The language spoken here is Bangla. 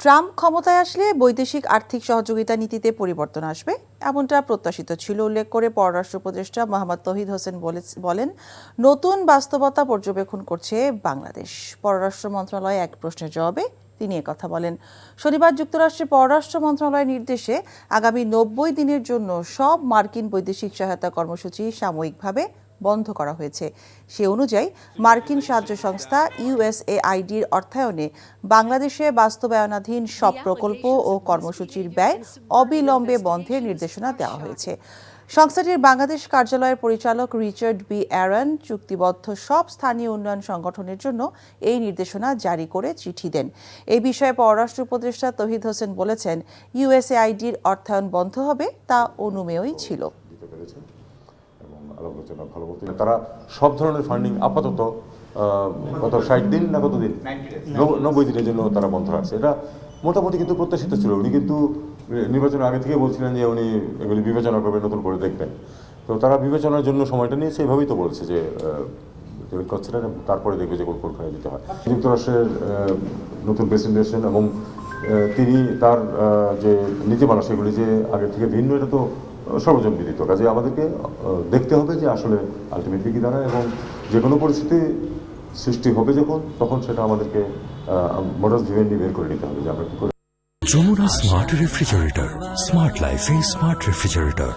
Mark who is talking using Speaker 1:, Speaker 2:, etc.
Speaker 1: ট্রাম্প ক্ষমতায় আসলে বৈদেশিক আর্থিক সহযোগিতা নীতিতে পরিবর্তন আসবে এমনটা প্রত্যাশিত ছিল উল্লেখ করে পররাষ্ট্র উপদেষ্টা মোহাম্মদ তৌহিদ হোসেন বলেন, নতুন বাস্তবতা পর্যবেক্ষণ করছে বাংলাদেশ। পররাষ্ট্র মন্ত্রণালয়ে এক প্রশ্নের জবাবে তিনি কথা বলেন। শনিবার যুক্তরাষ্ট্রের পররাষ্ট্র মন্ত্রণালয়ের নির্দেশে আগামী 90 দিনের জন্য সব মার্কিন বৈদেশিক সহায়তা কর্মসূচি সাময়িকভাবে বন্ধ করা হয়েছে। সে অনুযায়ী মার্কিন সাহায্য সংস্থা USAIDর অর্থায়নে বাংলাদেশে বাস্তবায়নাধীন সব প্রকল্প ও কর্মসূচির ব্যয় অবিলম্বে বন্ধের নির্দেশনা দেওয়া হয়েছে। সংস্থাটির বাংলাদেশ কার্যালয়ের পরিচালক রিচার্ড বি অ্যারন চুক্তিবদ্ধ সব স্থানীয় উন্নয়ন সংগঠনের জন্য এই নির্দেশনা জারি করে চিঠি দেন। এই বিষয়ে পররাষ্ট্র উপদেষ্টা তৌহিদ হোসেন বলেছেন, USAIDর অর্থায়ন বন্ধ হবে তা অনুমেয়ই ছিল।
Speaker 2: তারা সব ধরনের ফান্ডিং আপাতত কত 60 দিন না কত দিন 90 দিনের জন্য তারা বন্ধ রাখছে। এটা মোটামুটি কিন্তু প্রত্যাশিত ছিল। উনি কিন্তু নির্বাচনের আগে থেকে বলছিলেন যে উনি এগুলি বিবেচনা করবেন, নতুন করে দেখবেন। তো তারা বিবেচনার জন্য সময়টা নিয়ে সেইভাবেই তো বলছে যে তারপরে দেখবে যে কোনখানে দিতে হয়। যুক্তরাষ্ট্রের নতুন প্রেসিডেন্ট এসেছেন এবং তিনি তার যে নীতিমালা সেগুলি যে আগে থেকে ভিন্ন, এটা তো সর্বজন বিদিত। কাজে আমাদেরকে দেখতে হবে যে আসলে আলটিমেটলি কি দাঁড়ায় এবং যে কোনো পরিস্থিতি সৃষ্টি হবে তখন সেটা আমাদেরকে মোটরস ভিভেন্ডি বের করে নিতে হবে যে আমরা কি করে।
Speaker 3: যমুনা স্মার্ট রেফ্রিজারেটর, স্মার্ট লাইফে স্মার্ট রেফ্রিজারেটর।